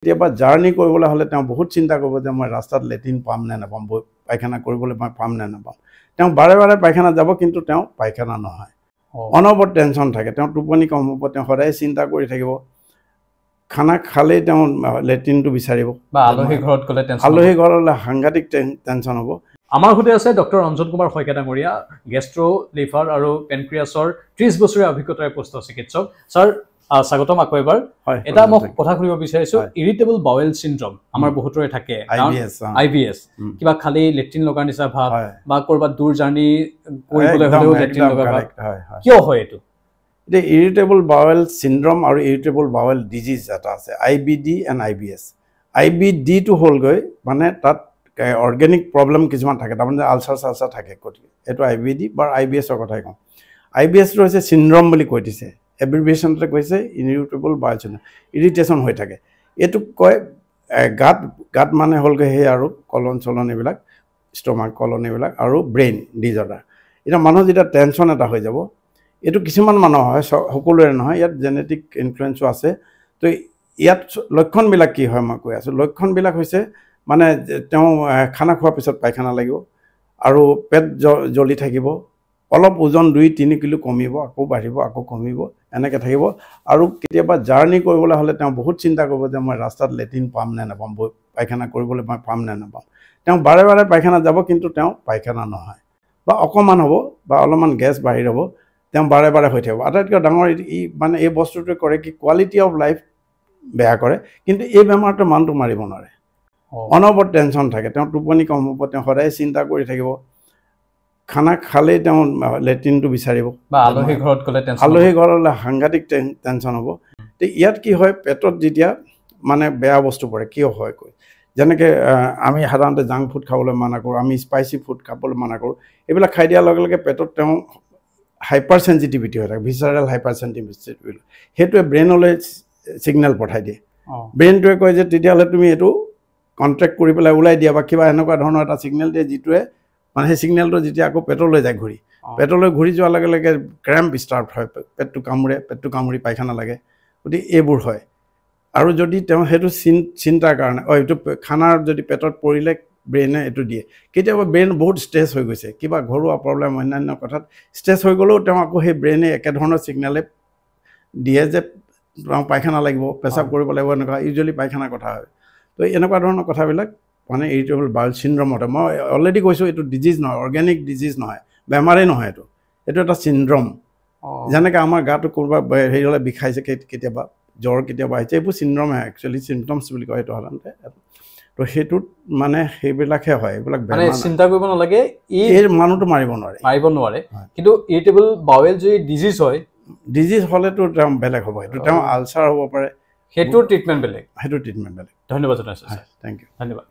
কেতিয়াবা জাৰ্নি কৰিবলৈ হ'লে তেওঁ বহুত চিন্তা কৰিব যে মই ৰাস্তাত লেট্ৰিন পাম নে নাপাম, পায়খানা কৰিবলৈ মই পাম নে নাপাম। তেওঁ বাৰে বাৰে পায়খানা যাব, কিন্তু তেওঁ পায়খানা নহয়। অনবৰত টেনশ্যন থাকে, তেওঁ টোপনি কম হ'ব, তেওঁ সদায় চিন্তা কৰি থাকিব। খানা খালেই তেওঁ লেট্ৰিনটো বিচাৰিব, বা আলহী ঘৰত গ'লে আলহী ঘৰলৈ সাংঘাতিক টেনশ্যন হ'ব। আমাৰ সৈতে আছে ডক্টৰ ৰঞ্জন কুমাৰ শইকীয়া ডাঙৰীয়া, গেষ্ট্ৰ লিভাৰ আৰু পেনক্ৰিয়াছৰ 30 বছৰীয়া অভিজ্ঞতাৰে পুষ্ট চিকিৎসক। ছাৰ স্বাগতম আকৌ এবাৰ। এটা মই কথা সুধিব বিচাৰিছো, ইৰিটেবল বাৱেল চিনড্ৰম আমাৰ বহুতৰে থাকে, IBS, কিবা খালি লেট্ৰিন লগাৰ নিচিনা ভাৱ বা কৰবাত দূৰ জাৰ্নি কৰিবলৈ হ'লেও লেট্ৰিন লগা ভাৱ, কিয় হয় এইটো? এতিয়া ইৰিটেবল বাৱেল চিনড্ৰম আৰু ইৰিটেবল বাৱেল ডিজিজ এটা আছে, IBD এণ্ড IBS। IBDটো হ'লগৈ মানে তাত অৰ্গেনিক প্ৰব্লেম কিছুমান থাকে, তাৰমানে আলচাৰ চালচাৰ থাকে, গতিকে এইটো IBD বা IBSৰ কথাই কওঁ। IBSটো হৈছে চিনড্ৰম বুলি কৈ দিছে, এব্ৰিভিয়েশ্যনতে কৈছে ইৰিটেবল বাৱেল চিনড্ৰম, ইৰিটেশ্যন হৈ থাকে। এইটোক কয় গাত মানে হ'লগৈ সেই আৰু কলন চলন এইবিলাক, ষ্টমাক কলন এইবিলাক, আৰু ব্ৰেইন ডিজৰ্ডাৰ। এতিয়া মানুহ যেতিয়া টেনশ্যন এটা হৈ যাব, এইটো কিছুমান মানুহ হয়, সকলোৰে নহয়, ইয়াত জেনেটিক ইনফ্লুৱেঞ্চো আছে। তো ইয়াত লক্ষণবিলাক কি হয় মই কৈ আছোঁ। লক্ষণবিলাক হৈছে মানে তেওঁ খানা খোৱাৰ পিছত পায়খানা লাগিব, আৰু পেট জ্বলি থাকিব, অলপ ওজন 2-3 কিলো কমিব, আকৌ বাঢ়িব, আকৌ কমিব, এনেকৈ থাকিব। আৰু কেতিয়াবা জাৰ্নি কৰিবলৈ হ'লে তেওঁ বহুত চিন্তা কৰিব যে মই ৰাস্তাত লেট্ৰিন পাম নে নাপাম, পায়খানা কৰিবলৈ মই পাম নে নাপাম। তেওঁ বাৰে বাৰে পায়খানা যাব, কিন্তু তেওঁ পায়খানা নহয়, বা অকণমান হ'ব বা অলপমান গেছ বাহিৰ হ'ব, তেওঁ বাৰে বাৰে হৈ থাকিব। আটাইতকৈ ডাঙৰ মানে এই বস্তুটোৱে কৰে কি, কোৱালিটি অফ লাইফ বেয়া কৰে। কিন্তু এই বেমাৰটো মানুহটো মাৰিব নোৱাৰে, অনবৰত টেনশ্যন থাকে, তেওঁ টোপনি কম হ'ব, তেওঁ সদায় চিন্তা কৰি থাকিব। খানা খালেই তেওঁ লেট্ৰিনটো বিচাৰিব, বা আলহী ঘৰত গ'লে আলহী ঘৰলৈ সাংঘাতিক টেনশ্যন হ'ব। তো ইয়াত কি হয়, পেটত যেতিয়া মানে বেয়া বস্তু পৰে, কিয় হয় কৈ, যেনেকৈ আমি সাধাৰণতে জাংক ফুড খাবলৈ মানা কৰোঁ, আমি স্পাইচি ফুড খাবলৈ মানা কৰোঁ। এইবিলাক খাই দিয়াৰ লগে লগে পেটত তেওঁ হাইপাৰ চেঞ্চিটিভিটি হৈ থাকে, ভিচাৰেল হাইপাৰ চেঞ্চিটিভিটি, সেইটোৱে ব্ৰেইনলৈ ছিগনেল পঠাই দিয়ে। ব্ৰেইনটোৱে কয় যে তেতিয়াহ'লে তুমি এইটো কণ্ট্ৰেক্ট কৰি পেলাই ওলাই দিয়া, বা কিবা এনেকুৱা ধৰণৰ এটা ছিগনেল দিয়ে, যিটোৱে মানে সেই ছিগনেলটো যেতিয়া আকৌ পেটলৈ যায়, পেটলৈ ঘূৰি যোৱাৰ লগে লগে ক্ৰেম্প ষ্টাৰ্ট হয়, পেটটো কামুৰি পায়খানা লাগে, গতিকে এইবোৰ হয়। আৰু যদি তেওঁ সেইটো চিন্তাৰ কাৰণে এইটো খানাৰ যদি পেটত পৰিলে ব্ৰেইনে এইটো দিয়ে, কেতিয়াবা ব্ৰেইন বহুত ষ্ট্ৰেছ হৈ গৈছে, কিবা ঘৰুৱা প্ৰব্লেম অন্যান্য কথাত ষ্ট্ৰেছ হৈ গ'লেও তেওঁ আকৌ সেই ব্ৰেইনে একেধৰণৰ ছিগনেলে দিয়ে যে তেওঁ পায়খানা লাগিব, পেচাব কৰিব লাগিব, এনেকুৱা ইউজুৱেলি পায়খানাৰ কথা হয়। তো এনেকুৱা ধৰণৰ কথাবিলাক মানে ইৰিটেবল বাৱেল চিনড্ৰমতে, মই অলৰেডি কৈছোঁ এইটো ডিজিজ নহয়, অৰ্গেনিক ডিজিজ নহয়, বেমাৰেই নহয়, এইটো এটা চিনড্ৰম। যেনেকৈ আমাৰ গাটো কোনোবা হেৰি হ'লে বিষাইছে, কেতিয়াবা জ্বৰ কেতিয়াবা আহিছে, এইবোৰ চিনড্ৰমে, একচুৱেলি চিমটমছ বুলি কয় সেইটো সাধাৰণতে। তো সেইটোত মানে সেইবিলাকহে হয়, এইবিলাক বেমাৰ চিন্তা কৰিব নালাগে, এই মানুহটো মাৰিব নোৱাৰে। কিন্তু ইৰিটেবল বাৱেল যদি ডিজিজ হয়, ডিজিজ হ'লেতো তেওঁ বেলেগ হ'ব, সেইটো তেওঁ আলচাৰ হ'ব পাৰে, সেইটোৰ ট্ৰিটমেণ্ট বেলেগ। ধন্যবাদ জনাইছোঁ। থেংক ইউ, ধন্যবাদ।